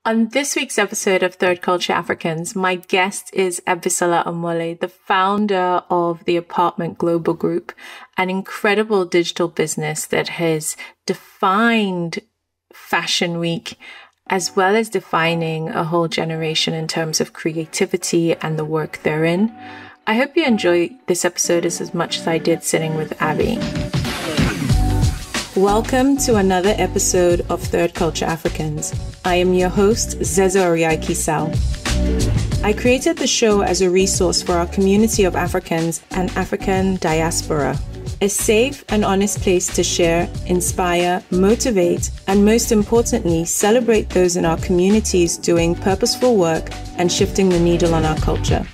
On this week's episode of Third Culture Africans, my guest is Abisola Omole, the founder of the Apartment Global Group, an incredible digital business that has defined Fashion Week, as well as defining a whole generation in terms of creativity and the work therein. I hope you enjoy this episode as much as I did sitting with Abi. Welcome to another episode of Third Culture Africans. I am your host, Zeze Oriaiki-Sal. I created the show as a resource for our community of Africans and African diaspora. A safe and honest place to share, inspire, motivate, and most importantly, celebrate those in our communities doing purposeful work and shifting the needle on our culture.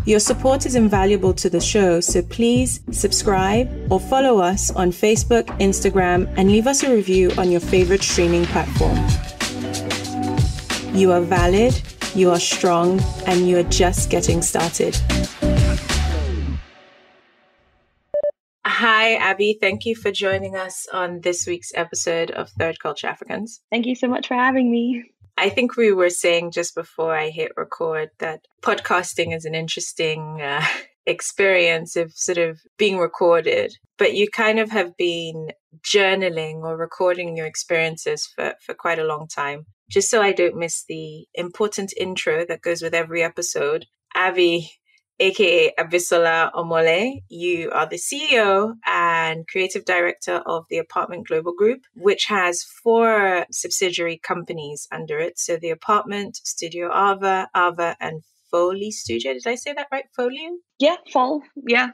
Your support is invaluable to the show, so please subscribe or follow us on Facebook, Instagram, and leave us a review on your favorite streaming platform. You are valid, you are strong, and you are just getting started. Hi, Abi. Thank you for joining us on this week's episode of Third Culture Africans. Thank you so much for having me. I think we were saying just before I hit record that podcasting is an interesting experience of sort of being recorded, but you kind of have been journaling or recording your experiences for quite a long time. Just so I don't miss the important intro that goes with every episode, Abi, aka Abisola Omole, you are the CEO and creative director of the Apartment Global Group, which has 4 subsidiary companies under it. So the Apartment, Studio Ava, and Foley Studio. Did I say that right? Foley? Yeah, Fall. Yeah.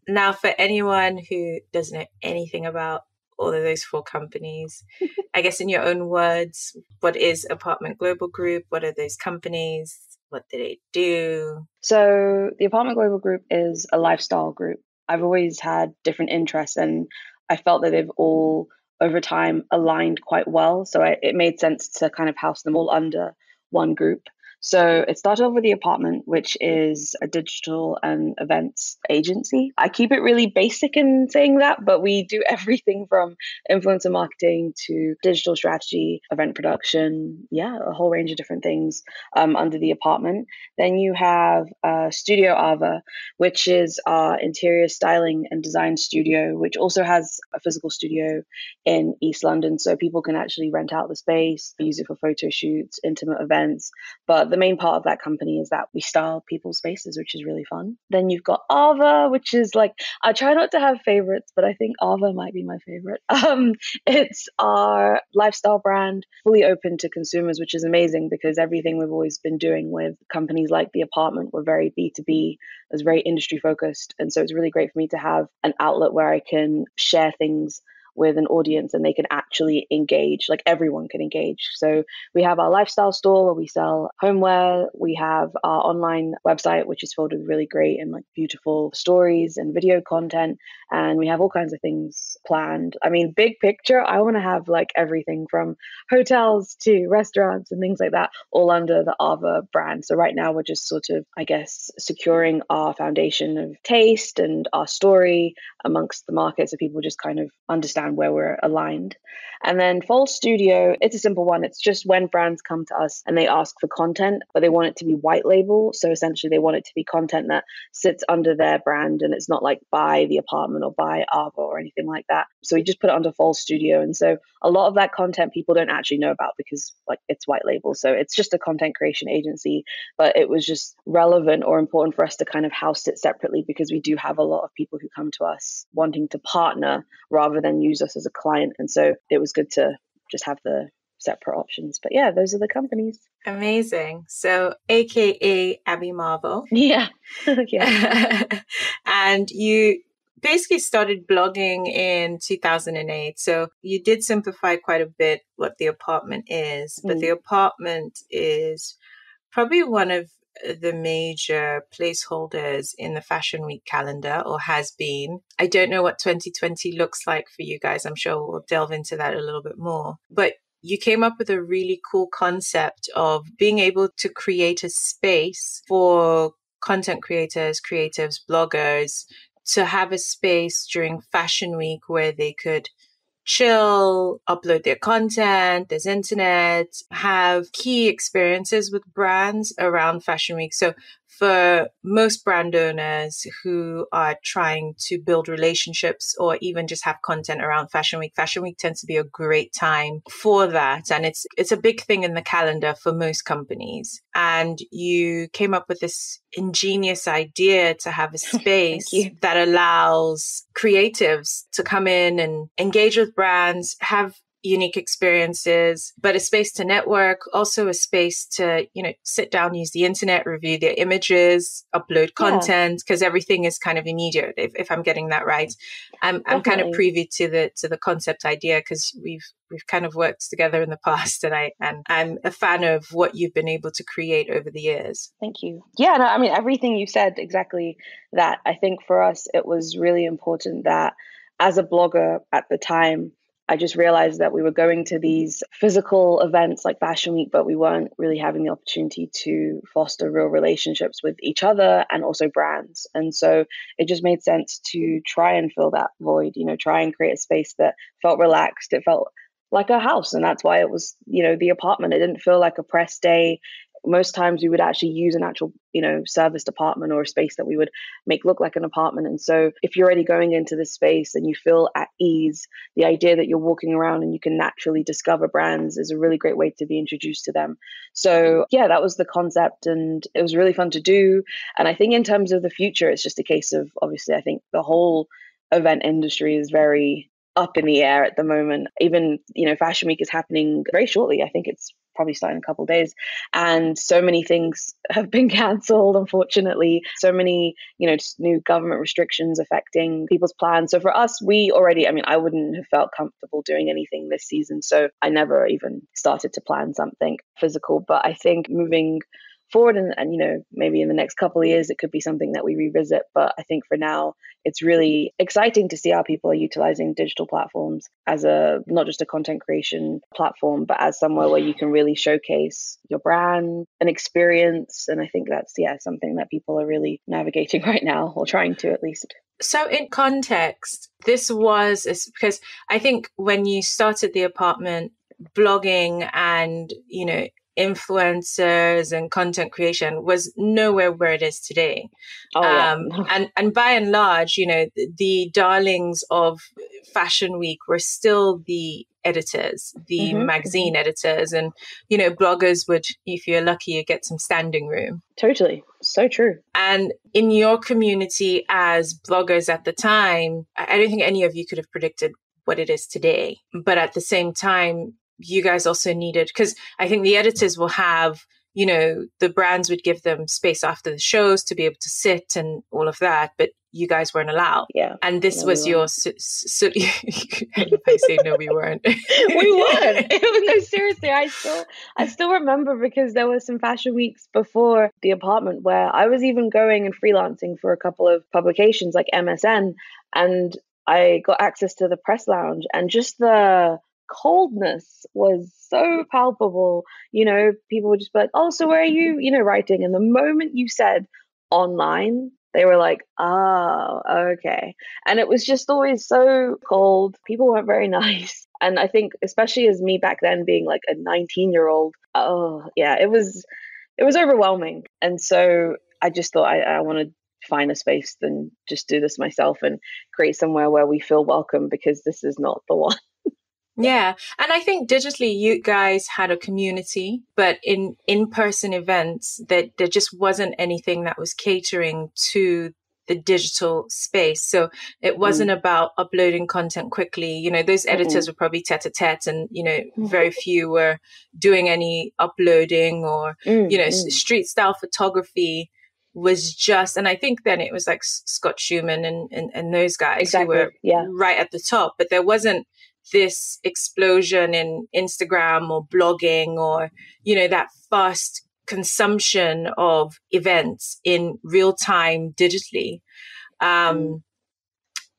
Now, for anyone who doesn't know anything about all of those 4 companies, I guess in your own words, what is Apartment Global Group? What are those companies? What do they do? So the Apartment Global Group is a lifestyle group. I've always had different interests and I felt that they've all over time aligned quite well. So it made sense to kind of house them all under one group. So it started off with the Apartment, which is a digital and events agency. I keep it really basic in saying that, but we do everything from influencer marketing to digital strategy, event production, a whole range of different things under the Apartment. Then you have Studio Ava, which is our interior styling and design studio, which also has a physical studio in East London. So people can actually rent out the space, use it for photo shoots, intimate events. But the main part of that company is that we style people's spaces, which is really fun. Then you've got Ava, which is like, I try not to have favorites, but I think Ava might be my favorite. It's our lifestyle brand, fully open to consumers, which is amazing because everything we've always been doing with companies like The Apartment were very B2B, was very industry focused. And so it's really great for me to have an outlet where I can share things with an audience and they can actually engage, like everyone can engage. So we have our lifestyle store where we sell homeware. We have our online website, which is filled with really great and like beautiful stories and video content. And we have all kinds of things planned. I mean, big picture, I want to have like everything from hotels to restaurants and things like that, all under the Ava brand. So right now we're just sort of, I guess, securing our foundation of taste and our story amongst the market so people just kind of understand where we're aligned. And then Fall Studio, it's a simple one. It's just when brands come to us and they ask for content, but they want it to be white label. So essentially they want it to be content that sits under their brand and it's not like by The Apartment or by Ava or anything like that. So we just put it under Fall Studio. And so a lot of that content people don't actually know about because like it's white label. So it's just a content creation agency, but it was just relevant or important for us to kind of house it separately because we do have a lot of people who come to us wanting to partner rather than use us as a client. And so it was good to just have the separate options. But yeah, those are the companies. Amazing. So aka Abimarvel. Yeah. Yeah. And you basically started blogging in 2008. So you did simplify quite a bit what the Apartment is, but the Apartment is probably one of the major placeholders in the Fashion Week calendar, or has been. I don't know what 2020 looks like for you guys. I'm sure we'll delve into that a little bit more. But you came up with a really cool concept of being able to create a space for content creators, creatives, bloggers to have a space during Fashion Week where they could chill, upload their content, there's internet, have key experiences with brands around Fashion Week. So for most brand owners who are trying to build relationships or even just have content around Fashion Week tends to be a great time for that. And it's a big thing in the calendar for most companies. And you came up with this ingenious idea to have a space that allows creatives to come in and engage with brands, have unique experiences, but a space to network, also a space to, sit down, use the internet, review their images, upload content, because everything is kind of immediate, if I'm getting that right. I'm kind of privy to the concept idea because we've kind of worked together in the past, and I'm a fan of what you've been able to create over the years. Thank you. Yeah, no, I mean, everything you said, exactly that. I think for us, it was really important that as a blogger at the time, I just realized that we were going to these physical events like Fashion Week, but we weren't really having the opportunity to foster real relationships with each other and also brands. And so it just made sense to try and fill that void, try and create a space that felt relaxed. It felt like a house. And that's why it was, the apartment. It didn't feel like a press day. Most times we would actually use an actual, serviced apartment or a space that we would make look like an apartment. And so if you're already going into this space and you feel at ease, the idea that you're walking around and you can naturally discover brands is a really great way to be introduced to them. So yeah, that was the concept and it was really fun to do. And I think in terms of the future, it's just a case of, obviously, I think the whole event industry is very up in the air at the moment. Even, Fashion Week is happening very shortly. I think it's probably starting in a couple of days. And so many things have been cancelled, unfortunately. So many, new government restrictions affecting people's plans. So for us, I wouldn't have felt comfortable doing anything this season. So I never even started to plan something physical. But I think moving forward and maybe in the next couple of years, it could be something that we revisit. But I think for now, it's really exciting to see how people are utilizing digital platforms as not just a content creation platform, but as somewhere where you can really showcase your brand and experience. And I think that's, something that people are really navigating right now, or trying to at least. So in context, this was because I think when you started the apartment, blogging and, influencers and content creation was nowhere where it is today. And by and large, the darlings of Fashion Week were still the editors, the magazine editors, and, bloggers would, if you're lucky, you get some standing room. Totally. So true. And in your community as bloggers at the time, I don't think any of you could have predicted what it is today. But at the same time, you guys also needed, because I think the editors will have, the brands would give them space after the shows to be able to sit and all of that, but you guys weren't allowed. Yeah. And this was your, if I say no, we weren't. We weren't. No, seriously, I still remember, because there were some Fashion Weeks before the apartment where I was even going and freelancing for a couple of publications like MSN, and I got access to the press lounge, and just the coldness was so palpable. People would just be like, oh, so where are you, writing? And the moment you said online, they were like, oh, okay. And it was just always so cold. People weren't very nice. And I think, especially as me back then being like a 19-year-old, it was overwhelming. And so I just thought I want to find a space and just do this myself and create somewhere where we feel welcome, because this is not the one. Yeah. And I think digitally, you guys had a community, but in in-person events, that there just wasn't anything that was catering to the digital space. So it wasn't about uploading content quickly. Those editors were probably tete-a-tete, and, very few were doing any uploading or, street style photography was just, and I think then it was like Scott Schumann and those guys who were right at the top, but there wasn't this explosion in Instagram or blogging or, that fast consumption of events in real time digitally. And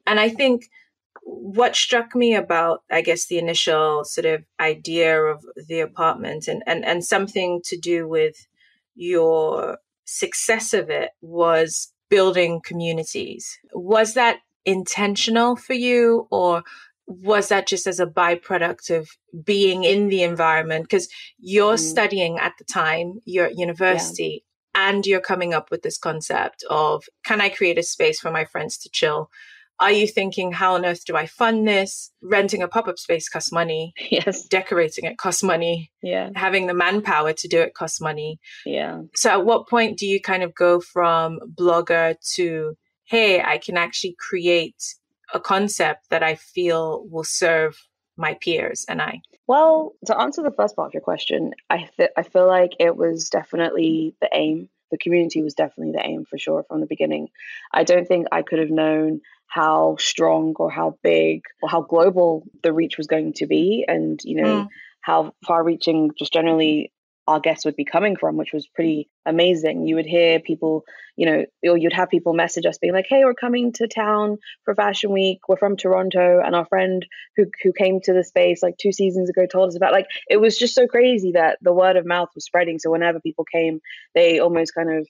I think what struck me about, I guess, the initial sort of idea of the apartment and something to do with your success of it was building communities. Was that intentional for you, or was that just as a byproduct of being in the environment? Because you're studying at the time, you're at university, and you're coming up with this concept of, can I create a space for my friends to chill? Are you thinking, how on earth do I fund this? Renting a pop-up space costs money. Yes. Decorating it costs money. Yeah. Having the manpower to do it costs money. Yeah. So at what point do you kind of go from blogger to, hey, I can actually create a concept that I feel will serve my peers and I? Well, to answer the first part of your question, I feel like it was definitely the aim. The community was definitely the aim for sure from the beginning. I don't think I could have known how strong or how big or how global the reach was going to be, and how far reaching just generally our guests would be coming from, which was pretty amazing. You would hear people, or you'd have people message us being like, hey, we're coming to town for Fashion Week. We're from Toronto. And our friend who came to the space like 2 seasons ago told us about, like, it was just so crazy that the word of mouth was spreading. So whenever people came, they almost kind of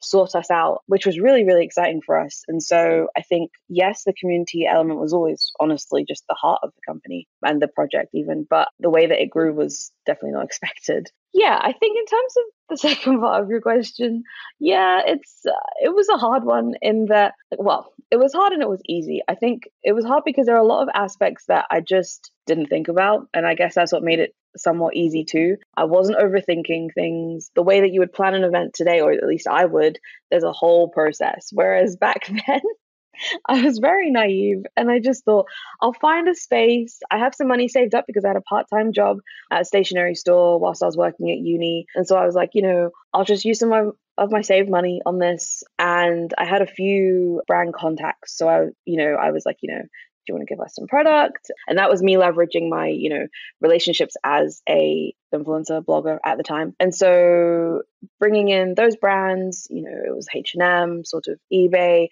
sort us out, which was really, really exciting for us. And so I think, yes, the community element was always honestly just the heart of the company and the project even, but the way that it grew was definitely not expected. Yeah, I think in terms of the second part of your question, yeah, it was a hard one in that, well, it was hard and it was easy. I think it was hard because there are a lot of aspects that I just didn't think about. And I guess that's what made it somewhat easy too. I wasn't overthinking things the way that you would plan an event today, or at least I would. There's a whole process. Whereas back then, I was very naive and I just thought, I'll find a space. I have some money saved up because I had a part-time job at a stationery store whilst I was working at uni. And so I was like, I'll just use some of my saved money on this. And I had a few brand contacts. So I was like, do you want to give us some product? And that was me leveraging my, relationships as a influencer blogger at the time. And so bringing in those brands, it was H&M, sort of eBay,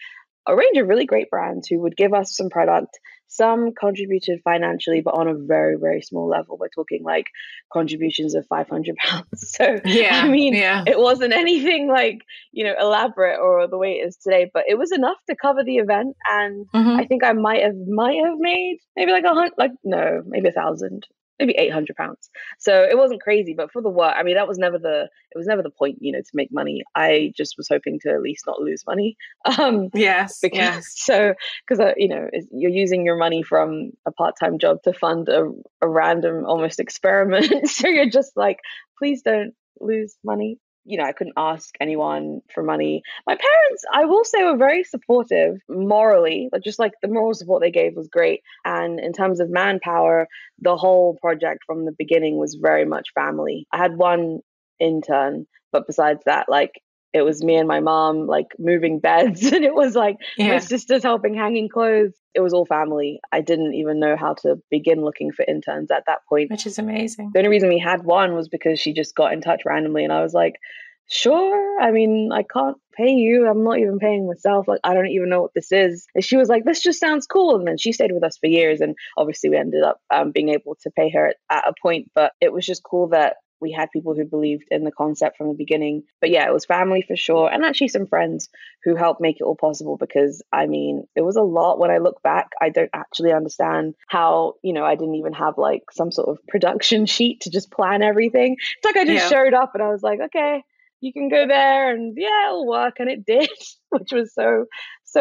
a range of really great brands who would give us some product. Some contributed financially, but on a very, very small level. We're talking like contributions of £500. So, It wasn't anything like, elaborate or the way it is today, but it was enough to cover the event. And I think I might have made maybe like maybe 1,000. Maybe £800. So it wasn't crazy, but for the work, that was never it was never the point, to make money. I just was hoping to at least not lose money. Yes. Because you're using your money from a part-time job to fund a random almost experiment. So you're just like, please don't lose money. I couldn't ask anyone for money. My parents, I will say, were very supportive morally. Just like the moral support they gave was great. And in terms of manpower, the whole project from the beginning was very much family. I had one intern, but besides that, it was me and my mom, moving beds. And it was my sisters helping hanging clothes. It was all family. I didn't even know how to begin looking for interns at that point. Which is amazing. The only reason we had one was because she just got in touch randomly. And I was like, sure. I can't pay you. I'm not even paying myself. I don't even know what this is. And she was like, this just sounds cool. And then she stayed with us for years. And obviously we ended up being able to pay her at a point. But it was just cool that we had people who believed in the concept from the beginning. But yeah, it was family for sure. And actually some friends who helped make it all possible because, it was a lot. When I look back, I don't actually understand how, I didn't even have some sort of production sheet to just plan everything. It's like I just showed up and I was like, okay, you can go there and yeah, it'll work. And it did, which was so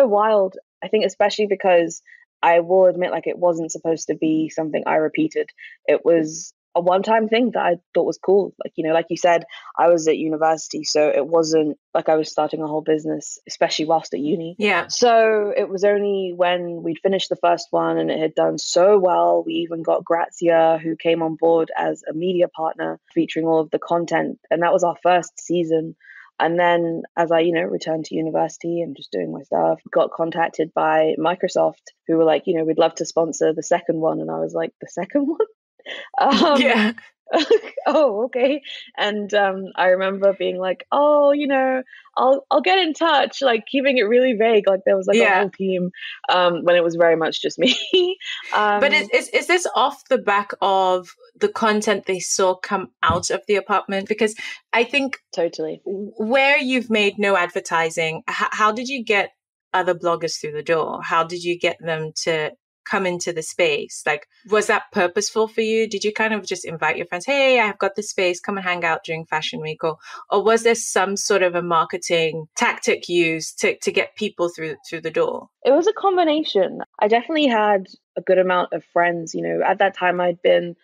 wild. I think especially because I will admit, it wasn't supposed to be something I repeated. It was a one-time thing that I thought was cool. Like you said, I was at university, so it wasn't like I was starting a whole business, especially whilst at uni. Yeah. So it was only when we'd finished the first one and it had done so well, we even got Grazia, who came on board as a media partner, featuring all of the content. And that was our first season. And then as I, returned to university and just doing my stuff, got contacted by Microsoft, who were like, we'd love to sponsor the second one. And I was like, the second one? Yeah. Oh, okay. And I remember being like, oh, I'll get in touch, keeping it really vague. There was a whole team when it was very much just me. But is this off the back of the content they saw come out of the apartment? Because I think totally where you've made no advertising, how did you get other bloggers through the door? How did you get them to come into the space? Like, was that purposeful for you? Did you kind of just invite your friends, hey, I've got this space, come and hang out during Fashion Week? Or was there some sort of a marketing tactic used to get people through the door? It was a combination. I definitely had a good amount of friends. At that time I'd been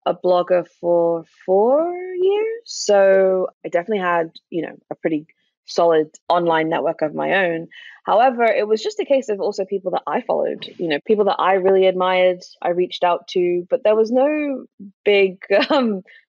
a blogger for 4 years. So I definitely had, a pretty solid online network of my own. However, it was just a case of also people that I followed, people that I really admired, I reached out to, but there was no big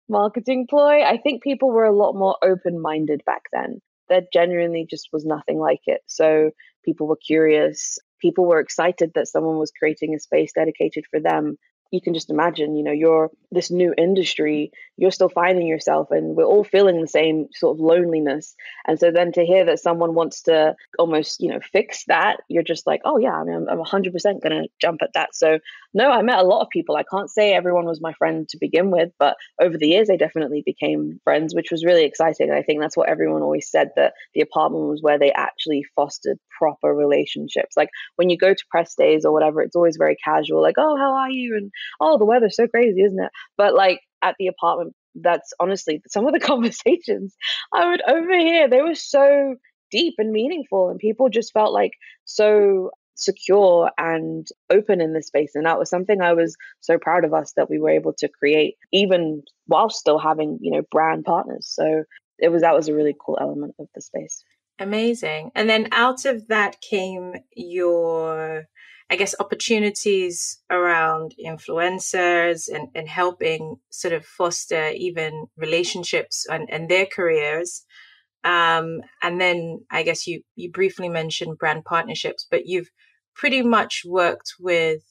marketing ploy. I think people were a lot more open-minded back then. There genuinely just was nothing like it. So people were curious. People were excited that someone was creating a space dedicated for them. You can just imagine, you're this new industry, you're still finding yourself, and we're all feeling the same sort of loneliness. And so then to hear that someone wants to almost, fix that, you're just like, oh yeah, I mean, I'm 100% going to jump at that. So no, I met a lot of people. I can't say everyone was my friend to begin with, but over the years, they definitely became friends, which was really exciting. And I think that's what everyone always said, that the apartment was where they actually fostered proper relationships. Like when you go to press days or whatever, it's always very casual, like, oh, how are you? And oh, the weather's so crazy, isn't it? But like at the apartment, that's honestly some of the conversations I would overhear. They were so deep and meaningful, and people just felt like so secure and open in this space. And that was something I was so proud of us that we were able to create, even while still having, brand partners. So that was a really cool element of the space. Amazing. And then out of that came your, I guess, opportunities around influencers and helping sort of foster even relationships and their careers. And then I guess you briefly mentioned brand partnerships, but you've pretty much worked with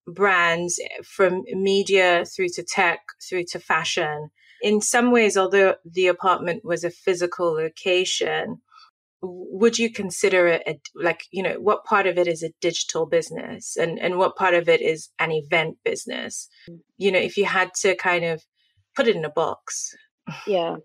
brands from media through to tech, through to fashion. In some ways, although the apartment was a physical location, would you consider it what part of it is a digital business and what part of it is an event business? If you had to kind of put it in a box, yeah,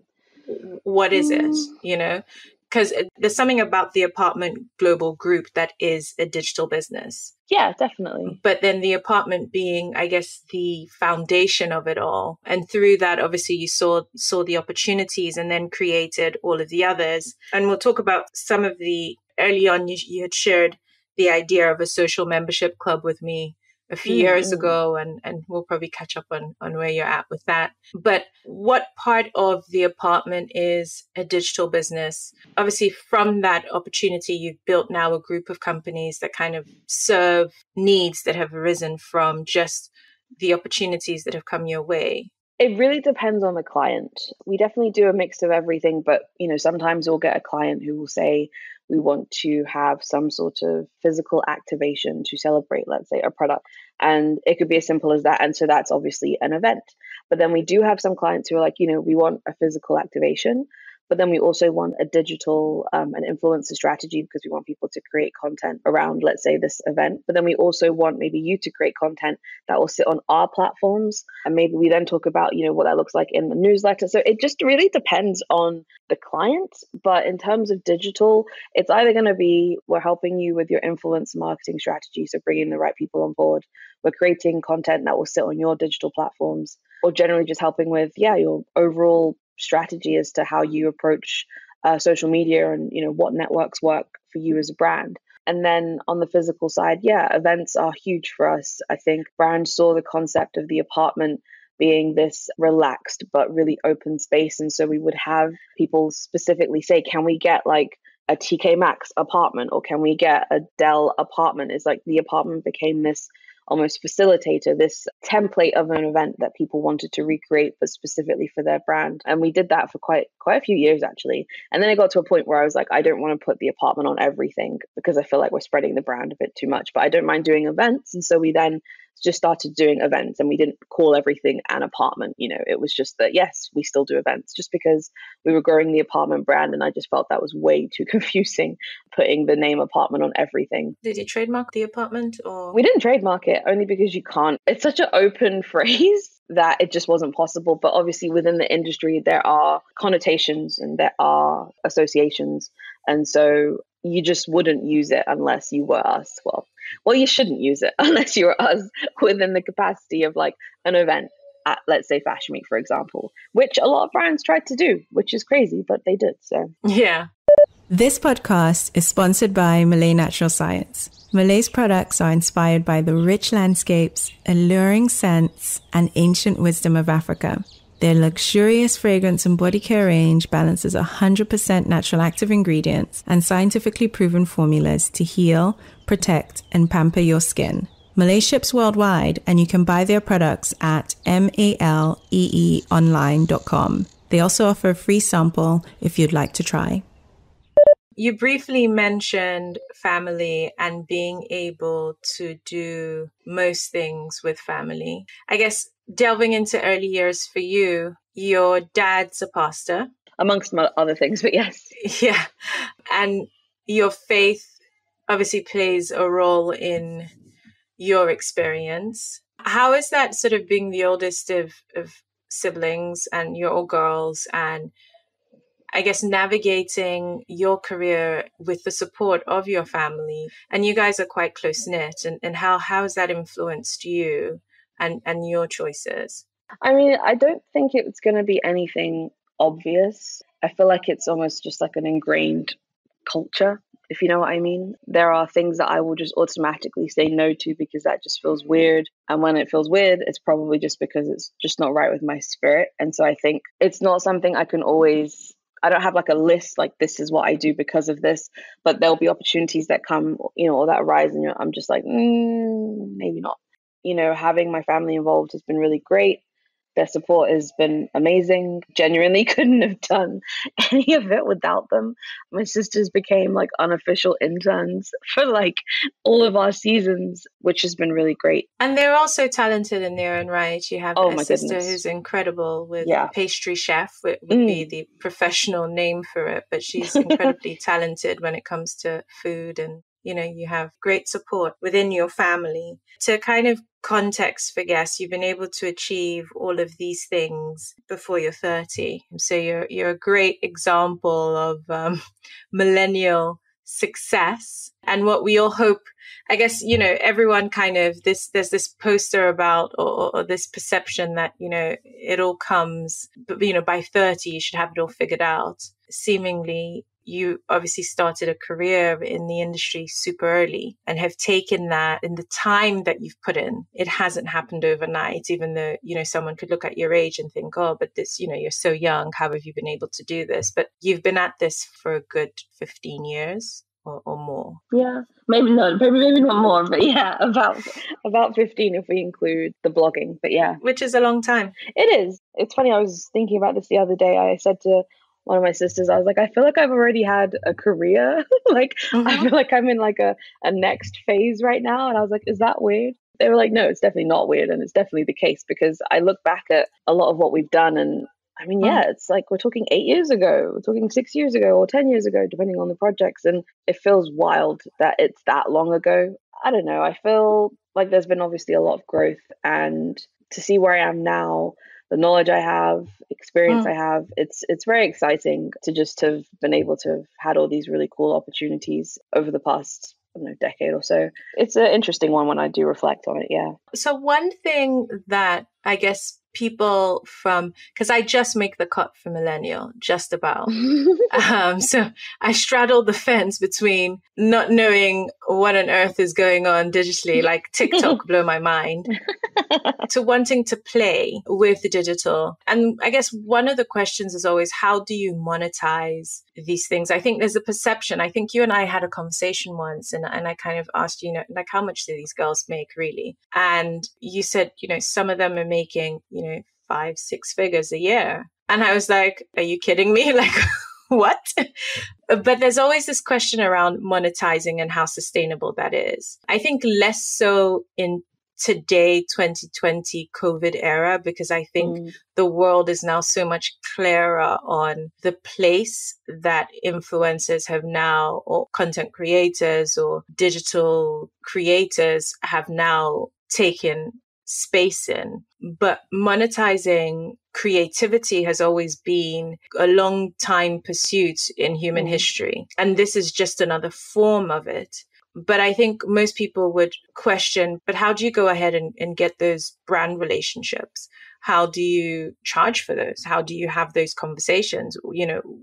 what is it? Because there's something about the apartment global group that is a digital business. Yeah, definitely. But then the apartment being, I guess, the foundation of it all. And through that, obviously, you saw the opportunities and then created all of the others. And we'll talk about some of the, early on, you had shared the idea of a social membership club with me a few years ago, and we'll probably catch up on where you're at with that. But what part of the apartment is a digital business? Obviously, from that opportunity, you've built now a group of companies that kind of serve needs that have arisen from just the opportunities that have come your way. It really depends on the client. We definitely do a mix of everything, but sometimes we'll get a client who will say, we want to have some sort of physical activation to celebrate, let's say, a product. And it could be as simple as that. And so that's obviously an event. But then we do have some clients who are like, we want a physical activation, but then we also want a digital and influencer strategy because we want people to create content around, let's say, this event. But then we also want maybe you to create content that will sit on our platforms. And maybe we then talk about, what that looks like in the newsletter. So it just really depends on the client. But in terms of digital, it's either going to be we're helping you with your influence marketing strategy, so bringing the right people on board. We're creating content that will sit on your digital platforms, or generally just helping with, your overall strategy as to how you approach social media and what networks work for you as a brand. And then on the physical side, events are huge for us. I think brands saw the concept of the apartment being this relaxed but really open space, and so we would have people specifically say, can we get like a TK Maxx apartment, or can we get a Dell apartment? It's like the apartment became this almost facilitator, this template of an event that people wanted to recreate, but specifically for their brand. And we did that for quite a few years, actually. And then it got to a point where I was like, I don't want to put the apartment on everything because I feel like we're spreading the brand a bit too much, but I don't mind doing events. And so we then just started doing events, and we didn't call everything an apartment. It was just that, yes, we still do events, just because we were growing the apartment brand. And I just felt that was way too confusing, putting the name apartment on everything. Did you trademark the apartment, or? We didn't trademark it, only because you can't. It's such an open phrase that it just wasn't possible. But obviously within the industry, there are connotations and there are associations. And so you just wouldn't use it unless you were us. Well, Well, you shouldn't use it unless you're us within the capacity of like an event at, let's say, Fashion Week, for example, which a lot of brands tried to do, which is crazy, but they did. So, yeah. This podcast is sponsored by Malay Natural Science. Malay's products are inspired by the rich landscapes, alluring scents, and ancient wisdom of Africa. Their luxurious fragrance and body care range balances 100% natural active ingredients and scientifically proven formulas to heal, protect, and pamper your skin. Malay ships worldwide, and you can buy their products at maleeonline.com. They also offer a free sample if you'd like to try. You briefly mentioned family and being able to do most things with family. I guess delving into early years for you, your dad's a pastor. amongst other things, but yes. Yeah. And your faith obviously plays a role in your experience. How is that sort of being the oldest of siblings and you're all girls, and I guess navigating your career with the support of your family, and you guys are quite close knit, and how has that influenced you and your choices? I mean, I don't think it's going to be anything obvious. I feel like it's almost just like an ingrained culture, if you know what I mean. There are things that I will just automatically say no to because that just feels weird. And when it feels weird, it's probably just because it's just not right with my spirit. And so I think it's not something I can always, I don't have like a list like this is what I do because of this, but there'll be opportunities that come, you know, or that arise, and I'm just like, maybe not. You know, having my family involved has been really great. Their support has been amazing. Genuinely couldn't have done any of it without them. My sisters became like unofficial interns for like all of our seasons, which has been really great. And they're also talented in their own right. You have a sister who's incredible with pastry chef, would be the professional name for it, but she's incredibly talented when it comes to food, and you know, you have great support within your family. To kind of context for guests, you've been able to achieve all of these things before you're 30. So you're a great example of millennial success. And what we all hope, I guess, you know, everyone kind of, there's this poster about, or this perception that, you know, it all comes, but, you know, by 30, you should have it all figured out. Seemingly, you obviously started a career in the industry super early and have taken that in the time that you've put in. It hasn't happened overnight, even though, you know, someone could look at your age and think, oh, but this, you know, you're so young. How have you been able to do this? But you've been at this for a good 15 years or more. Yeah, maybe not more, but yeah, about 15 if we include the blogging. But yeah. Which is a long time. It is. It's funny. I was thinking about this the other day. I said to one of my sisters, I was like, I feel like I've already had a career. Like, I feel like I'm in like a next phase right now. And I was like, is that weird? They were like, no, it's definitely not weird. And it's definitely the case, because I look back at a lot of what we've done. And I mean, yeah, it's like we're talking 8 years ago, we're talking 6 years ago or 10 years ago, depending on the projects. And it feels wild that it's that long ago. I don't know. I feel like there's been obviously a lot of growth, and to see where I am now, the knowledge I have, experience I have, it's very exciting to just have been able to have had all these really cool opportunities over the past, I don't know, decade or so. It's an interesting one when I do reflect on it, yeah. So one thing that I guess people from, because I just make the cut for millennial, just about. So I straddle the fence between not knowing what on earth is going on digitally, like TikTok blow my mind, to wanting to play with the digital. And I guess one of the questions is always, how do you monetize these things? I think there's a perception. I think you and I had a conversation once, and I kind of asked you, like, how much do these girls make really? And you said, some of them are making, 5-6 figures a year. And I was like, are you kidding me? Like, what? But there's always this question around monetizing and how sustainable that is. I think less so in today, 2020 COVID era, because I think the world is now so much clearer on the place that influencers have now, or content creators or digital creators have now taken space in. But monetizing creativity has always been a long time pursuit in human history. And this is just another form of it. But I think most people would question, but how do you go ahead and get those brand relationships? How do you charge for those? How do you have those conversations?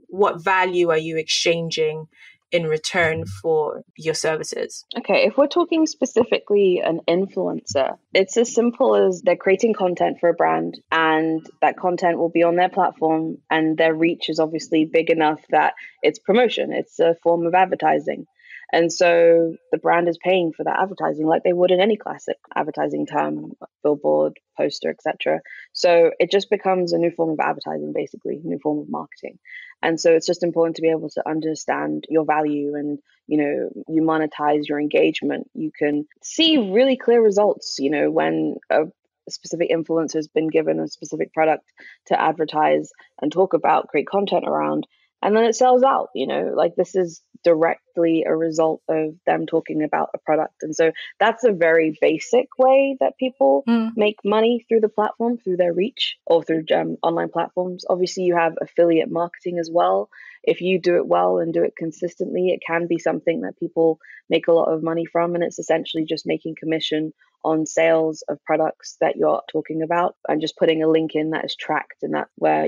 What value are you exchanging in return for your services? Okay, if we're talking specifically an influencer, it's as simple as they're creating content for a brand and that content will be on their platform and their reach is obviously big enough that it's promotion. It's a form of advertising. And so the brand is paying for that advertising like they would in any classic advertising term, billboard, poster, etc. So it just becomes a new form of advertising, basically, a new form of marketing. And so it's just important to be able to understand your value and, you monetize your engagement. You can see really clear results, when a specific influencer has been given a specific product to advertise and talk about, create content around, and then it sells out, like this is directly a result of them talking about a product. And so that's a very basic way that people make money through the platform, through their reach or through online platforms. Obviously, you have affiliate marketing as well. If you do it well and do it consistently, it can be something that people make a lot of money from. And it's essentially just making commission on sales of products that you're talking about and just putting a link in that is tracked, and that's where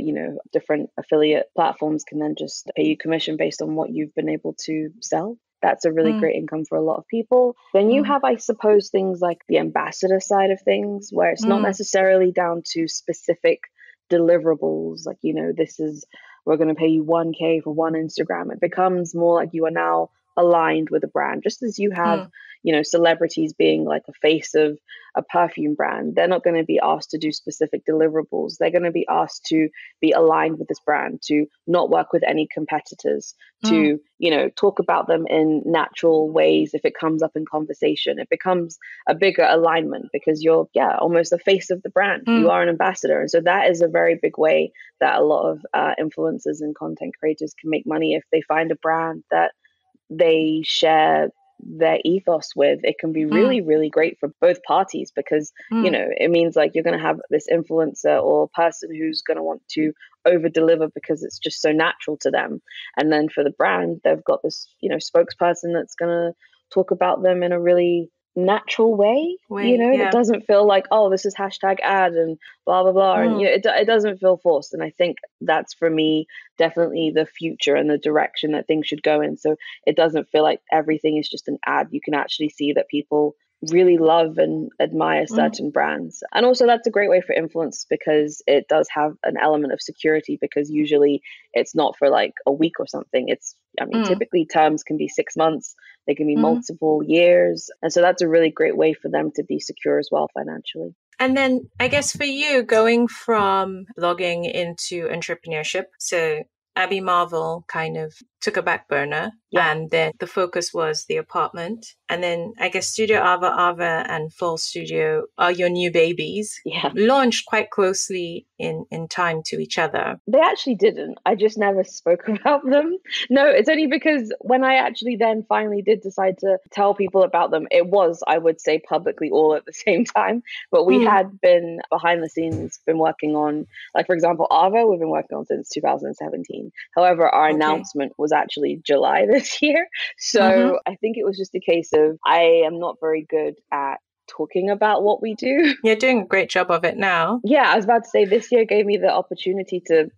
different affiliate platforms can then just pay you commission based on what you've been able to sell. That's a really great income for a lot of people. Then you have, I suppose, things like the ambassador side of things where it's not necessarily down to specific deliverables like we're going to pay you 1K for one Instagram. It becomes more like you are now aligned with a brand, just as you have celebrities being like a face of a perfume brand. They're not going to be asked to do specific deliverables. They're going to be asked to be aligned with this brand, to not work with any competitors, to talk about them in natural ways. If it comes up in conversation, it becomes a bigger alignment because you're almost the face of the brand. You are an ambassador. And so that is a very big way that a lot of influencers and content creators can make money. If they find a brand that they share their ethos with, it can be really, really great for both parties because, it means like you're going to have this influencer or person who's going to want to over deliver because it's just so natural to them. And then for the brand, they've got this, spokesperson that's going to talk about them in a really natural way, that doesn't feel like, oh, this is hashtag ad and blah blah blah, and it doesn't feel forced. And I think that's, for me, definitely the future and the direction that things should go in. So it doesn't feel like everything is just an ad. You can actually see that people really love and admire certain brands. And also that's a great way for influence because it does have an element of security, because usually it's not for like a week or something. It's, typically terms can be 6 months, they can be multiple years. And so that's a really great way for them to be secure as well financially. And then I guess for you, going from blogging into entrepreneurship, so Abimarvel kind of took a back burner, and then the focus was the apartment. And then I guess Studio Ava and Fall Studio are your new babies. Launched quite closely in time to each other. They actually didn't. I just never spoke about them. No, it's only because when I actually then finally did decide to tell people about them, it was, I would say, publicly all at the same time. But we had been behind the scenes, been working on, like, for example, Ava, we've been working on since 2017. However, our announcement was actually July this year. So I think it was just a case of I am not very good at talking about what we do. You're doing a great job of it now. Yeah, I was about to say this year gave me the opportunity to,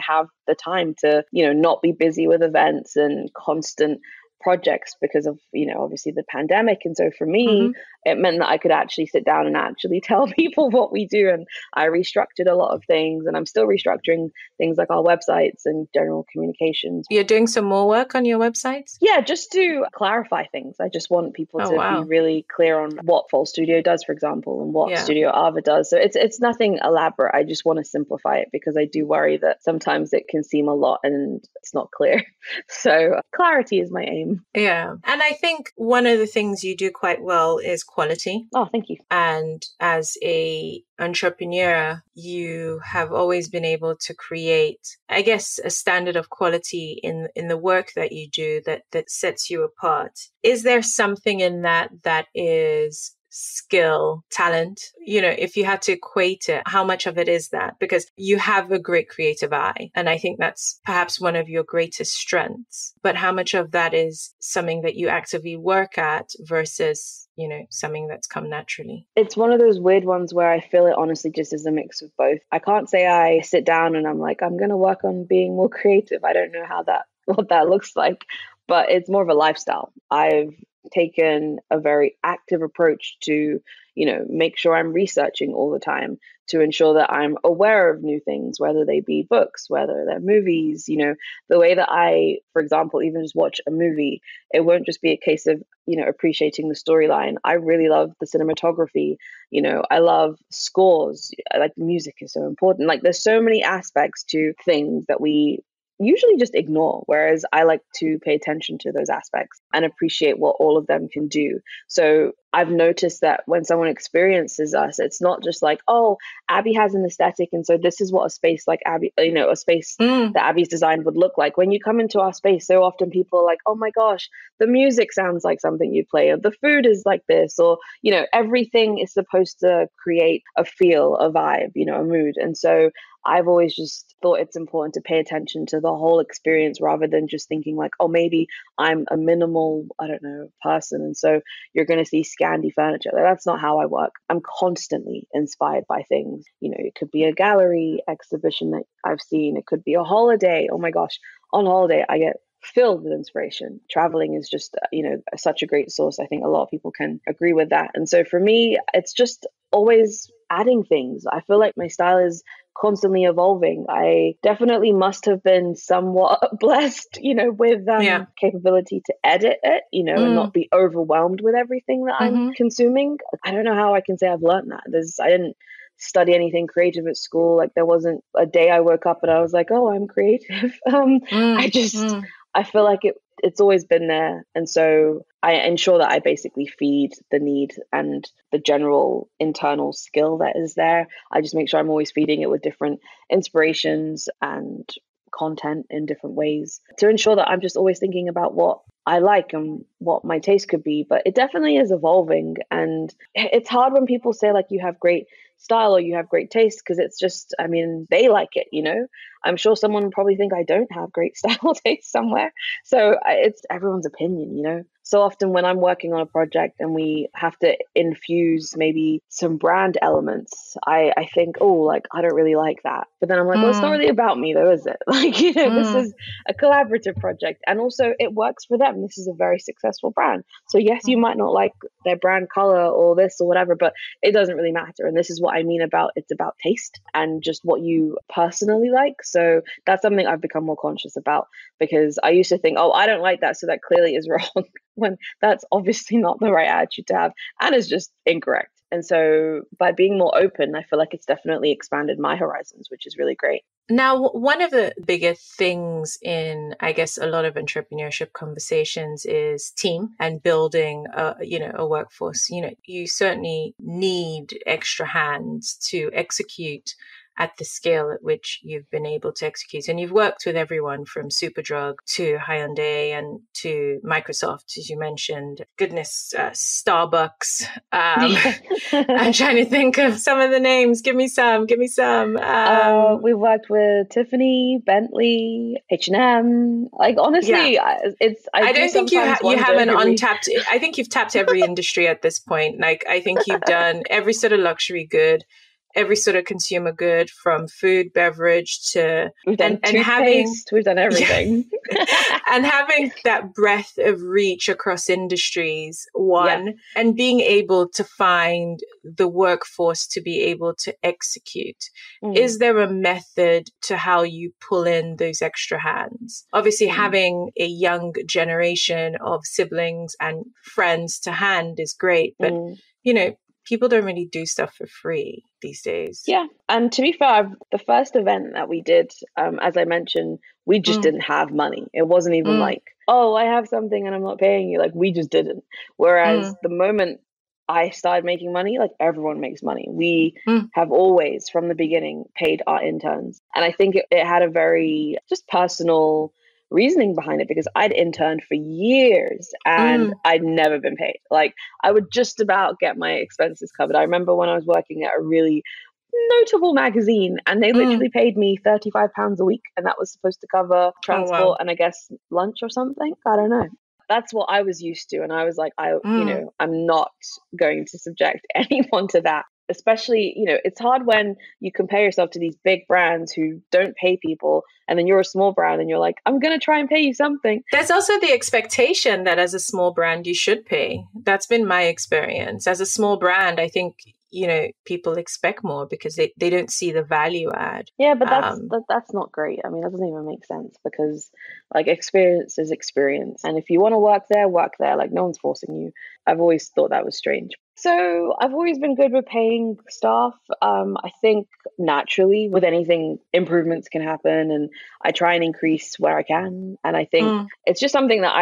have the time to, not be busy with events and constant projects because of, obviously the pandemic. And so for me, it meant that I could actually sit down and actually tell people what we do. And I restructured a lot of things, and I'm still restructuring things like our websites and general communications. You're doing some more work on your websites? Yeah, just to clarify things. I just want people to be really clear on what Fall Studio does, for example, and what Studio Ava does. So it's nothing elaborate. I just want to simplify it because I do worry that sometimes it can seem a lot and it's not clear. So clarity is my aim. Yeah. And I think one of the things you do quite well is quality. Oh, thank you. And as a entrepreneur, you have always been able to create, I guess, a standard of quality in the work that you do that sets you apart. Is there something in that is skill, talent? You know, if you had to equate it, how much of it is that? Because you have a great creative eye. And I think that's perhaps one of your greatest strengths. But how much of that is something that you actively work at versus, you know, something that's come naturally? It's one of those weird ones where I feel it honestly just is a mix of both. I can't say I sit down and I'm like, I'm going to work on being more creative. I don't know what that looks like, but it's more of a lifestyle. I've taken a very active approach to, make sure I'm researching all the time to ensure that I'm aware of new things, whether they be books, whether they're movies, the way that I, for example, even just watch a movie, it won't just be a case of, appreciating the storyline. I really love the cinematography. I love scores. I like the music is so important. Like there's so many aspects to things that we usually just ignore, whereas I like to pay attention to those aspects and appreciate what all of them can do. So I've noticed that when someone experiences us, it's not just like, oh, Abi has an aesthetic, and so this is what a space like Abi, a space that Abi's design would look like. When you come into our space, so often people are like, oh my gosh, the music sounds like something you'd play, or the food is like this, or, everything is supposed to create a feel, a vibe, a mood. And so I've always just thought it's important to pay attention to the whole experience rather than just thinking like, oh, maybe I'm a minimal, person. And so you're going to see Scandi furniture. Like, that's not how I work. I'm constantly inspired by things. It could be a gallery exhibition that I've seen. It could be a holiday. Oh my gosh, on holiday, I get filled with inspiration. Traveling is just, such a great source. I think a lot of people can agree with that. And so for me, it's just always adding things. I feel like my style is constantly evolving. I definitely must have been somewhat blessed, with capability to edit it, and not be overwhelmed with everything that I'm consuming. I don't know how I can say I've learned that. I didn't study anything creative at school. Like there wasn't a day I woke up and I was like, oh, I'm creative. I feel like it's always been there. And so I ensure that I basically feed the need and the general internal skill that is there. I just make sure I'm always feeding it with different inspirations and content in different ways to ensure that I'm just always thinking about what I like and what my taste could be. But it definitely is evolving. And it's hard when people say like you have great style or you have great taste, because it's just, they like it, I'm sure someone would probably think I don't have great style taste somewhere. So it's everyone's opinion, So often when I'm working on a project and we have to infuse maybe some brand elements, I think, oh, like, I don't really like that. But then I'm like, well, it's not really about me though, is it? Like, this is a collaborative project. And also it works for them. This is a very successful brand. So yes, you might not like their brand color or this or whatever, but it doesn't really matter. And this is what I mean about it's about taste and just what you personally like. So that's something I've become more conscious about, because I used to think, oh, I don't like that, so that clearly is wrong, when that's obviously not the right attitude to have and is just incorrect. And so by being more open, I feel like it's definitely expanded my horizons, which is really great. Now, one of the biggest things in, I guess, a lot of entrepreneurship conversations is team and building, a workforce. You certainly need extra hands to execute at the scale at which you've been able to execute. And you've worked with everyone from Superdrug to Hyundai and to Microsoft, as you mentioned. Goodness, Starbucks. I'm trying to think of some of the names. Give me some. We've worked with Tiffany, Bentley, H&M. Like, honestly, I don't think you haven't untapped. I think you've tapped every industry at this point. Like, I think you've done every sort of luxury good, every sort of consumer good, from food, beverage to we've done toothpaste, we've done everything. And having that breadth of reach across industries, and being able to find the workforce to be able to execute. Is there a method to how you pull in those extra hands? Obviously, having a young generation of siblings and friends to hand is great, but people don't really do stuff for free these days. Yeah. And to be fair, the first event that we did, as I mentioned, we just didn't have money. It wasn't even like, oh, I have something and I'm not paying you. Like, we just didn't. Whereas the moment I started making money, like, everyone makes money. We have always, from the beginning, paid our interns. And I think it had a very just personal reasoning behind it because I'd interned for years and I'd never been paid. Like, I would just about get my expenses covered. I remember when I was working at a really notable magazine and they literally paid me £35 a week, and that was supposed to cover transport and I guess lunch or something. I don't know. That's what I was used to. And I was like, I'm not going to subject anyone to that. Especially, it's hard when you compare yourself to these big brands who don't pay people, and then you're a small brand and you're like, I'm going to try and pay you something. There's also the expectation that as a small brand, you should pay. That's been my experience. As a small brand, I think, people expect more because they don't see the value add. Yeah, but that's not great. I mean, that doesn't even make sense because like experience is experience. And if you want to work there, work there. Like, no one's forcing you. I've always thought that was strange. So I've always been good with paying staff. I think naturally with anything, improvements can happen, and I try and increase where I can. And I think it's just something that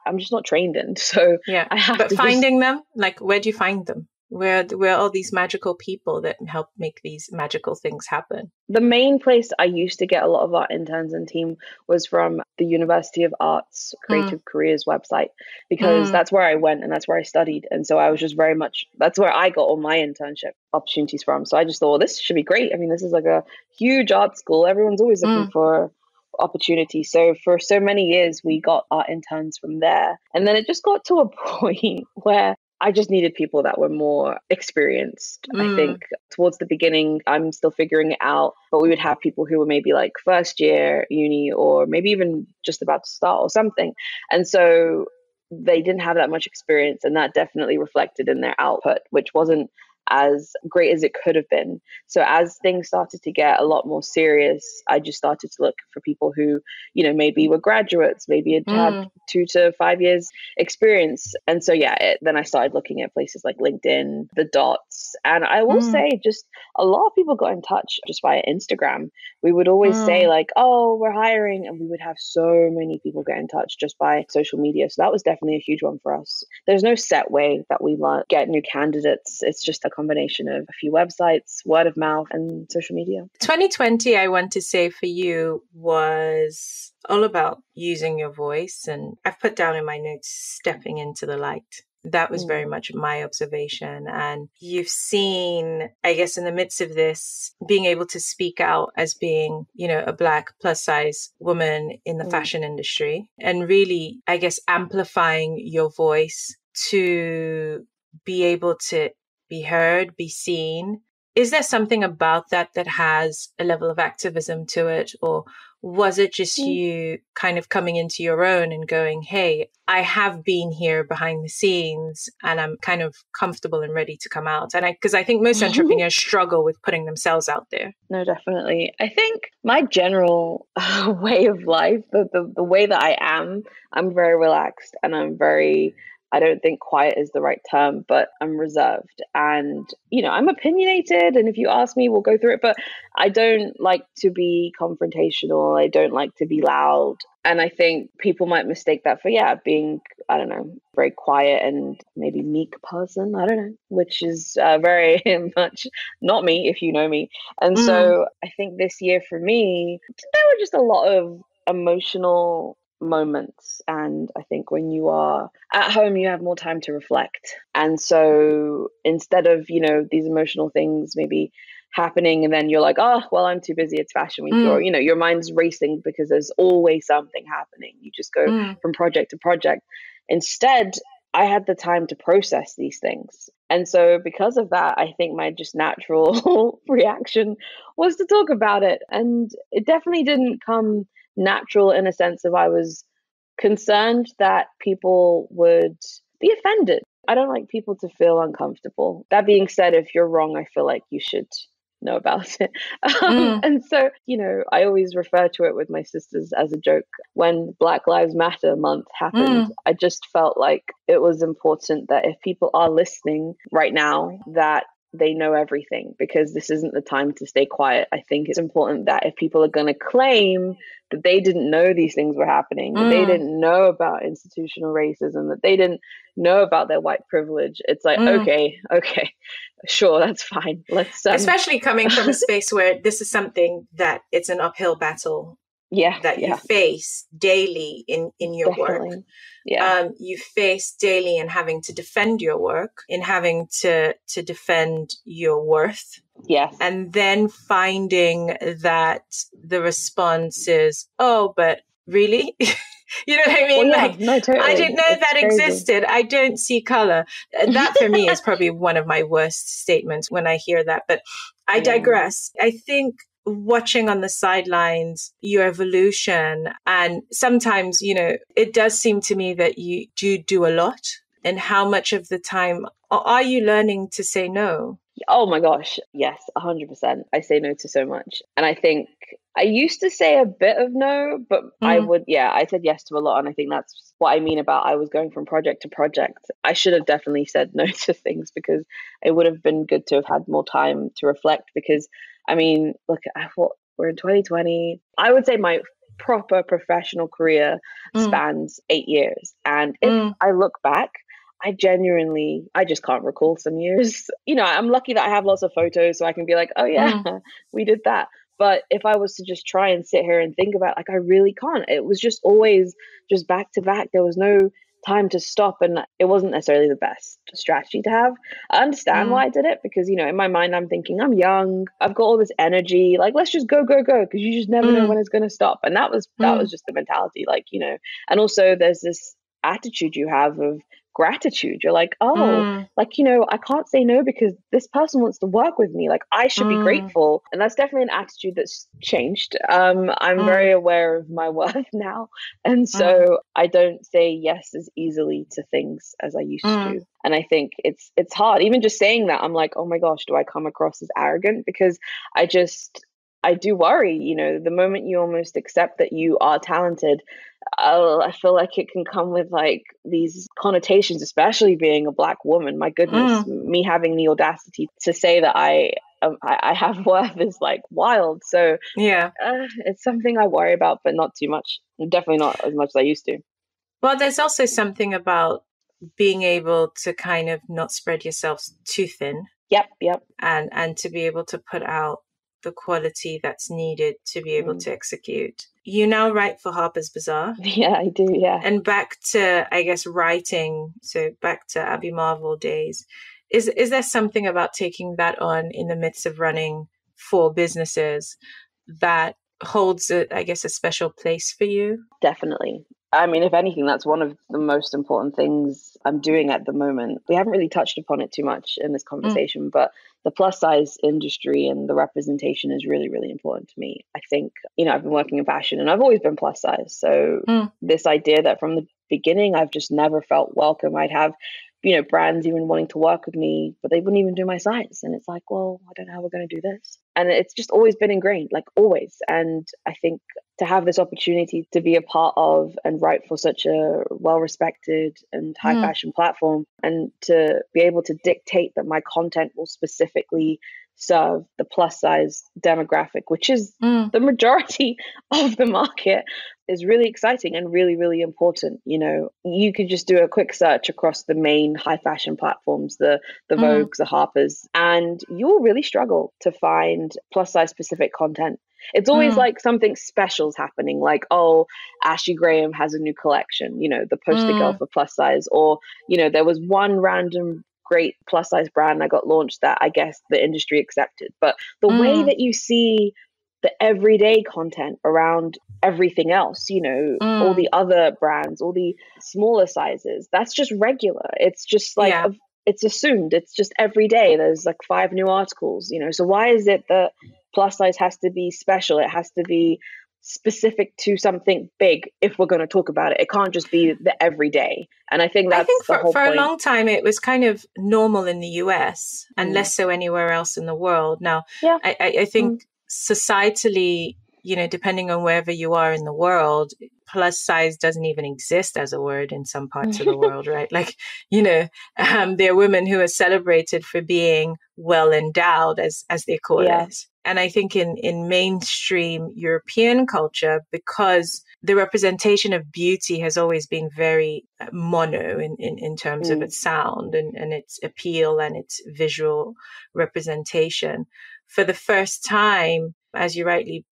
I'm just not trained in. So yeah, I have but to finding them, like, where do you find them? Where are all these magical people that help make these magical things happen? The main place I used to get a lot of our interns and team was from the University of Arts Creative Careers website, because that's where I went and that's where I studied. And so I was just that's where I got all my internship opportunities from. So I just thought, well, this should be great. I mean, this is like a huge art school. Everyone's always looking for opportunity. So for so many years, we got our interns from there. And then it just got to a point where I just needed people that were more experienced. I think towards the beginning, I'm still figuring it out, but we would have people who were maybe like first year uni or maybe even just about to start or something. And so they didn't have that much experience, and that definitely reflected in their output, which wasn't as great as it could have been. So as things started to get a lot more serious, I just started to look for people who, maybe were graduates, maybe had 2 to 5 years experience. And so, then I started looking at places like LinkedIn, the Dots. And I will say just a lot of people got in touch just via Instagram. We would always say like, oh, we're hiring. And we would have so many people get in touch just by social media. So that was definitely a huge one for us. There's no set way that we get new candidates. It's just a combination of a few websites, word of mouth, and social media. 2020, I want to say for you, was all about using your voice. And I've put down in my notes, stepping into the light. That was very much my observation. And you've seen, I guess, in the midst of this, being able to speak out as being, a Black plus size woman in the fashion industry, and really, I guess, amplifying your voice to be able to be heard, be seen. Is there something about that has a level of activism to it? Or was it just you kind of coming into your own and going, hey, I have been here behind the scenes and I'm kind of comfortable and ready to come out? And because I think most entrepreneurs struggle with putting themselves out there. No, definitely. I think my general way of life, the way that I am, I'm very relaxed and I don't think quiet is the right term, but I'm reserved and, I'm opinionated. And if you ask me, we'll go through it, but I don't like to be confrontational. I don't like to be loud. And I think people might mistake that for, being, I don't know, very quiet and maybe meek person. I don't know, which is very much not me, if you know me. And so I think this year for me, there were just a lot of emotional moments. And I think when you are at home, you have more time to reflect. And so instead of, these emotional things maybe happening and then you're like, oh, well, I'm too busy, it's fashion week, or, your mind's racing because there's always something happening. You just go from project to project. Instead, I had the time to process these things. And so because of that, I think my just natural reaction was to talk about it. And it definitely didn't come natural in a sense of I was concerned that people would be offended. I don't like people to feel uncomfortable. That being said, if you're wrong, I feel like you should know about it. And so, I always refer to it with my sisters as a joke. When Black Lives Matter month happened, I just felt like it was important that if people are listening right now, that they know everything, because this isn't the time to stay quiet. I think it's important that if people are going to claim that they didn't know these things were happening, that they didn't know about institutional racism, that they didn't know about their white privilege, it's like, okay, sure, that's fine. Let's especially coming from a space where this is something that it's an uphill battle Yeah, that you yeah, face daily in your work. definitely. Yeah. You face daily in having to defend your work, in having to defend your worth. Yes. And then finding that the response is, oh, but really? You know what I mean? Well, yeah, Like, no, I totally. didn't know It's that crazy. existed. I don't see color. That for me is probably one of my worst statements when I hear that. But I digress. I think watching on the sidelines your evolution, and sometimes, it does seem to me that you do a lot. And how much of the time are you learning to say no? Oh my gosh, yes, 100%. I say no to so much. And I think I used to say a bit of no, but I said yes to a lot. And I think that's what I mean about I was going from project to project. I should have definitely said no to things because it would have been good to have had more time to reflect. Because, I mean, look, we're in 2020. I would say my proper professional career spans 8 years. And if I look back, I just can't recall some years. I'm lucky that I have lots of photos so I can be like, oh yeah, we did that. But if I was to just try and sit here and think about it, like, I really can't. It was just always just back to back. There was no time to stop, and it wasn't necessarily the best strategy to have. I understand why I did it because, in my mind, I'm thinking I'm young. I've got all this energy. Like, let's just go, go, go, because you just never know when it's going to stop. And that was just the mentality, and also there's this attitude you have of gratitude. You're like, oh, I can't say no because this person wants to work with me. Like, I should be grateful. And that's definitely an attitude that's changed. I'm very aware of my worth now. And so I don't say yes as easily to things as I used to. And I think it's hard. Even just saying that, I'm like, oh my gosh, do I come across as arrogant? Because I do worry, the moment you almost accept that you are talented, I feel like it can come with like these connotations, especially being a Black woman. My goodness, me having the audacity to say that I have worth is like wild. So yeah, it's something I worry about, but not too much. Definitely not as much as I used to. Well, there's also something about being able to kind of not spread yourself too thin. Yep. And to be able to put out the quality that's needed to be able to execute. You now write for Harper's Bazaar. Yeah, I do, yeah. And back to, I guess, writing, so back to Abimarvel days, is there something about taking that on in the midst of running 4 businesses that holds, a special place for you? Definitely. I mean, if anything, that's one of the most important things I'm doing at the moment. We haven't really touched upon it too much in this conversation, but the plus size industry and the representation is really, really important to me. I think, I've been working in fashion and I've always been plus size. So this idea that from the beginning, I've just never felt welcome. I'd have, brands even wanting to work with me, but they wouldn't even do my size. And it's like, well, I don't know how we're going to do this. And it's just always been ingrained, like always. And I think to have this opportunity to be a part of and write for such a well-respected and high fashion platform, and to be able to dictate that my content will specifically serve the plus size demographic, which is the majority of the market, is really exciting and really, really important. You could just do a quick search across the main high fashion platforms, the Vogues, the Harpers, and you'll really struggle to find plus size specific content. It's always like something special's happening, like, oh, Ashley Graham has a new collection, the poster girl for plus size, or, there was one random great plus size brand that got launched that I guess the industry accepted. But the way that you see the everyday content around everything else, all the other brands, all the smaller sizes, that's just regular. It's just like, it's assumed, it's just every day there's like 5 new articles, so why is it that plus size has to be special? It has to be specific to something big if we're going to talk about it. It can't just be the everyday. And I think that's the whole point. For a long time it was kind of normal in the US and less so anywhere else in the world. Now, I think societally, depending on wherever you are in the world, plus size doesn't even exist as a word in some parts of the world, right? Like, there are women who are celebrated for being well endowed, as they call it. And I think in mainstream European culture, because the representation of beauty has always been very mono in terms of its sound and its appeal and its visual representation. For the first time, as you rightly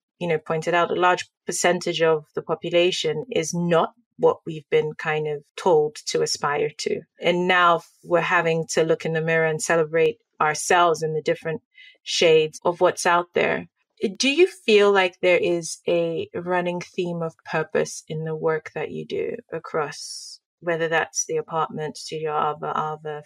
pointed out, a large percentage of the population is not what we've been kind of told to aspire to. And now we're having to look in the mirror and celebrate ourselves in the different shades of what's out there. Do you feel like there is a running theme of purpose in the work that you do across, whether that's the apartment studio, Ava,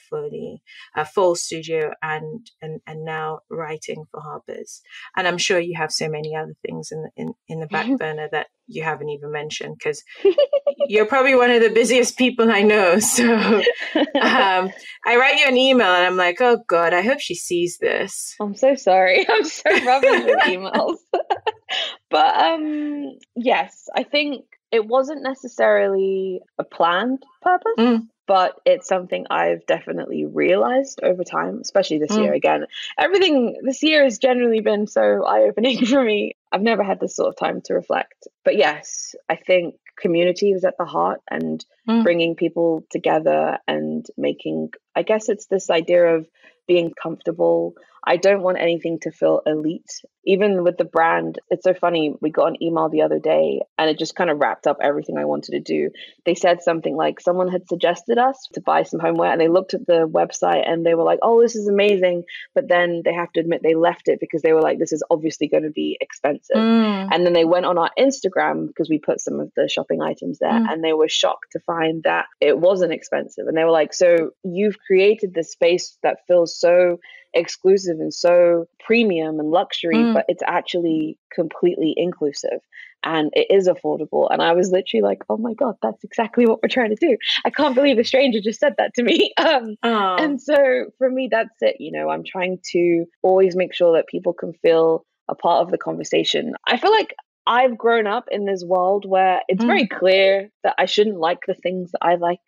full studio, and now writing for Harpers? And I'm sure you have so many other things in the back burner that you haven't even mentioned, because you're probably one of the busiest people I know. So I write you an email and I'm like, oh God, I hope she sees this. I'm so sorry. I'm so rubbish with emails. But yes, I think it wasn't necessarily a planned purpose, but it's something I've definitely realized over time, especially this year. Again, everything this year has generally been so eye-opening for me. I've never had this sort of time to reflect. But yes, I think community is at the heart, and bringing people together and making, I guess it's this idea of being comfortable. I don't want anything to feel elite. Even with the brand, it's so funny. We got an email the other day and it just kind of wrapped up everything I wanted to do. They said something like someone had suggested us to buy some homeware, and they looked at the website and they were like, oh, this is amazing. But then they have to admit they left it because they were like, this is obviously going to be expensive. And then they went on our Instagram because we put some of the shopping items there, and they were shocked to find that it wasn't expensive. And they were like, so you've created this space that feels so exclusive and so premium and luxury, but it's actually completely inclusive and it is affordable. And I was literally like, oh my God, that's exactly what we're trying to do. I can't believe a stranger just said that to me. And so for me, that's it. I'm trying to always make sure that people can feel a part of the conversation. I feel like I've grown up in this world where it's very clear that I shouldn't like the things that I like.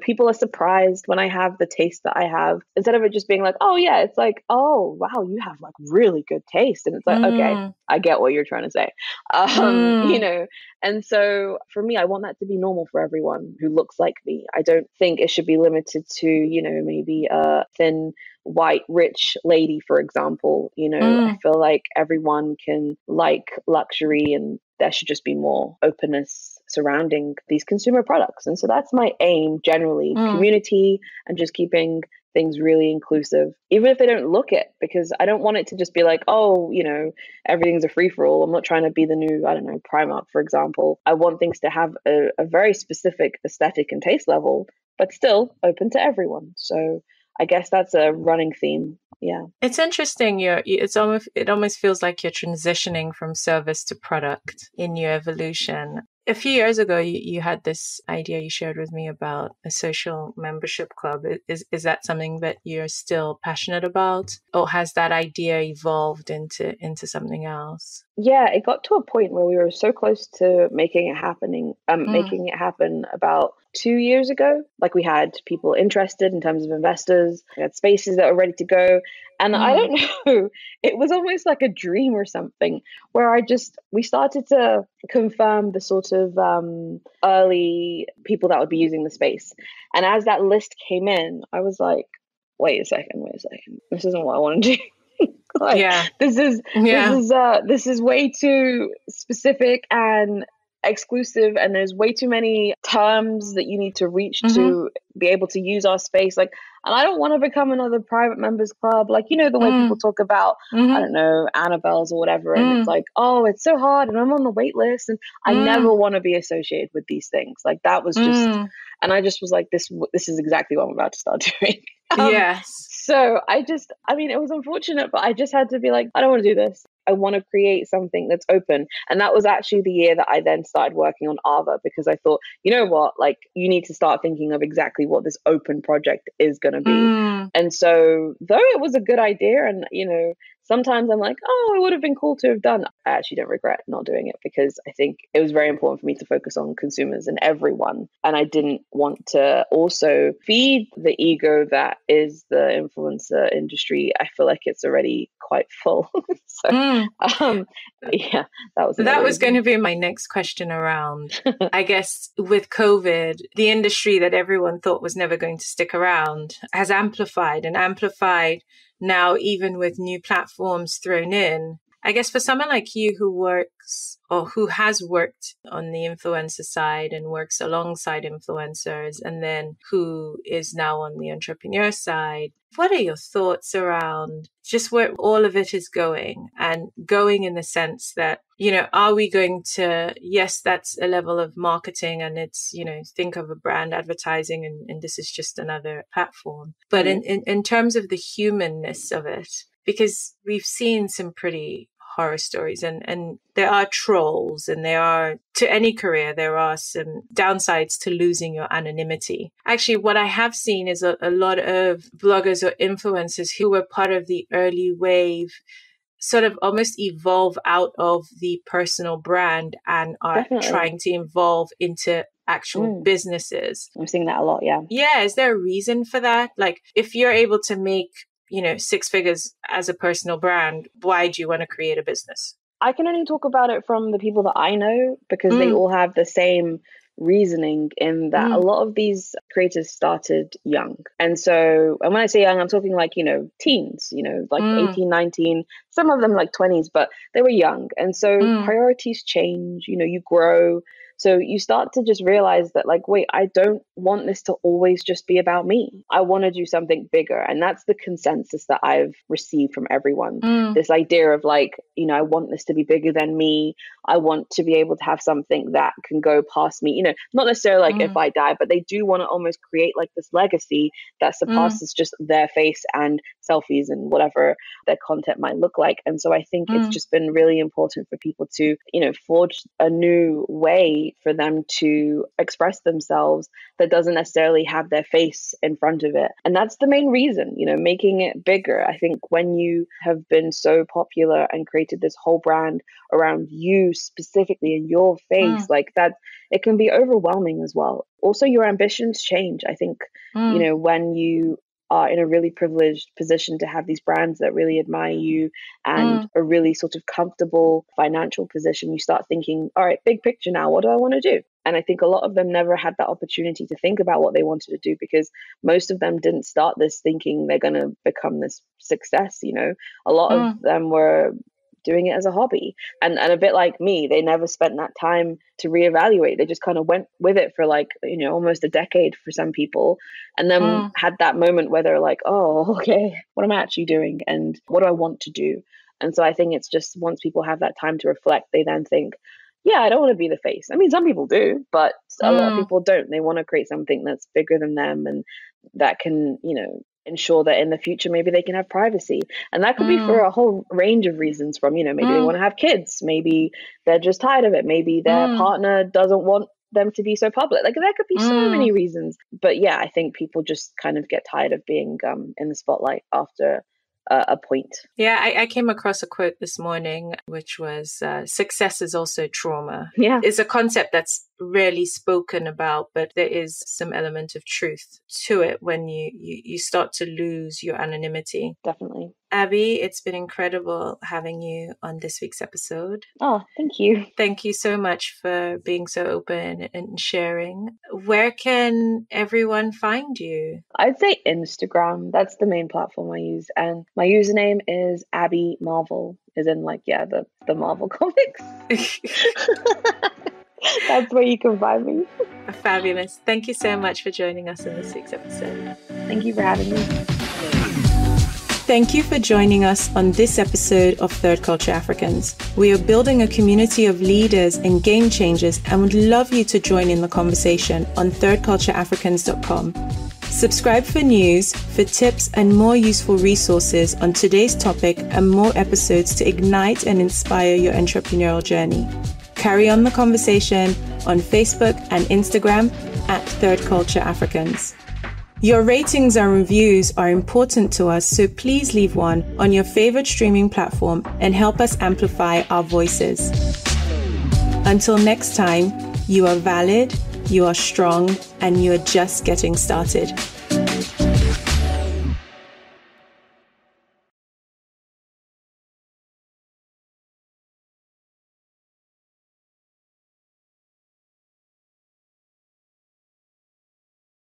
People are surprised when I have the taste that I have, instead of it just being like, oh yeah, it's like, oh wow, you have like really good taste. And it's like, okay, I get what you're trying to say. And so for me, I want that to be normal for everyone who looks like me. I don't think it should be limited to, maybe a thin, white, rich lady, for example. I feel like everyone can like luxury, and there should just be more openness surrounding these consumer products. And so that's my aim generally, community, and just keeping things really inclusive, even if they don't look it, because I don't want it to just be like, oh, everything's a free-for-all. I'm not trying to be the new, I don't know, Primark, for example. I want things to have a very specific aesthetic and taste level, but still open to everyone. So I guess that's a running theme. Yeah. It's interesting. It almost feels like you're transitioning from service to product in your evolution. A few years ago, you had this idea you shared with me about a social membership club. Is that something that you're still passionate about, or has that idea evolved into something else? Yeah, it got to a point where we were so close to making it happen about 2 years ago. Like, we had people interested in terms of investors, we had spaces that were ready to go. And I don't know, it was almost like a dream or something, where we started to confirm the sort of early people that would be using the space. And as that list came in, I was like, wait a second, this isn't what I want to do. This is way too specific and exclusive, and there's way too many terms that you need to reach to be able to use our space. And I don't want to become another private members club, the way people talk about I don't know, Annabelle's or whatever, and it's like, oh, it's so hard and I'm on the wait list, and I never want to be associated with these things. That was just and I just was like, this is exactly what I'm about to start doing. Yes. So it was unfortunate, but I just had to be like, I don't want to do this. I want to create something that's open. And that was actually the year that I then started working on Ava, because I thought, you know what, you need to start thinking of exactly what this open project is going to be. And so though it was a good idea, and, sometimes I'm like, oh, it would have been cool to have done, I actually don't regret not doing it, because I think it was very important for me to focus on consumers and everyone. And I didn't want to also feed the ego that is the influencer industry. I feel like it's already quite full. That was going to be my next question around, I guess, with COVID, the industry that everyone thought was never going to stick around has amplified now, even with new platforms thrown in. I guess for someone like you who works or who has worked on the influencer side and works alongside influencers, and then who is now on the entrepreneur side, what are your thoughts around just where all of it is going, and going in the sense that, are we going to, yes, that's a level of marketing and it's, think of a brand advertising and this is just another platform. But in terms of the humanness of it, because we've seen some pretty horror stories and there are trolls, and to any career, there are some downsides to losing your anonymity. Actually, what I have seen is a lot of bloggers or influencers who were part of the early wave sort of almost evolve out of the personal brand and are trying to evolve into actual businesses. I'm seeing that a lot, yeah. Yeah, is there a reason for that? Like, if you're able to make 6 figures as a personal brand, why do you want to create a business? I can only talk about it from the people that I know, because they all have the same reasoning in that a lot of these creators started young. And when I say young, I'm talking like, teens, like 18, 19, some of them like 20s, but they were young. And so priorities change, you grow. So you start to just realize that, like, wait, I don't want this to always just be about me. I want to do something bigger. And that's the consensus that I've received from everyone. This idea of like, I want this to be bigger than me. I want to be able to have something that can go past me, not necessarily like if I die, but they do want to almost create like this legacy that surpasses just their face and selfies and whatever their content might look like. And so I think it's just been really important for people to, forge a new way for them to express themselves that doesn't necessarily have their face in front of it. And that's the main reason, making it bigger. I think when you have been so popular and created this whole brand around you specifically in your face, like that, it can be overwhelming as well. Also, your ambitions change. I think, when you are in a really privileged position to have these brands that really admire you and a really sort of comfortable financial position, you start thinking, all right, big picture now, what do I want to do? And I think a lot of them never had that opportunity to think about what they wanted to do, because most of them didn't start this thinking they're going to become this success. A lot of them were doing it as a hobby. And a bit like me, they never spent that time to reevaluate. They just kind of went with it for like, almost a decade for some people. And then had that moment where they're like, oh, okay, what am I actually doing? And what do I want to do? And so I think it's just once people have that time to reflect, they then think, yeah, I don't want to be the face. I mean, some people do, but a lot of people don't. They want to create something that's bigger than them and that can, ensure that in the future, maybe they can have privacy. And that could be for a whole range of reasons, from, maybe they want to have kids. Maybe they're just tired of it. Maybe their partner doesn't want them to be so public. Like, there could be so many reasons. But yeah, I think people just kind of get tired of being in the spotlight after a point. Yeah, I came across a quote this morning, which was, success is also trauma. Yeah. It's a concept that's rarely spoken about, but there is some element of truth to it when you start to lose your anonymity. Definitely. Abi, it's been incredible having you on this week's episode. Oh, thank you. Thank you so much for being so open and sharing. Where can everyone find you? I'd say Instagram. That's the main platform I use. And my username is Abimarvel, as in like, yeah, the Marvel comics. That's where you can find me. Fabulous. Thank you so much for joining us in this week's episode. Thank you for having me. Thank you for joining us on this episode of Third Culture Africans. We are building a community of leaders and game changers and would love you to join in the conversation on thirdcultureafricans.com. Subscribe for news, for tips and more useful resources on today's topic and more episodes to ignite and inspire your entrepreneurial journey. Carry on the conversation on Facebook and Instagram at Third Culture Africans. Your ratings and reviews are important to us, so please leave one on your favorite streaming platform and help us amplify our voices. Until next time, you are valid, you are strong, and you are just getting started.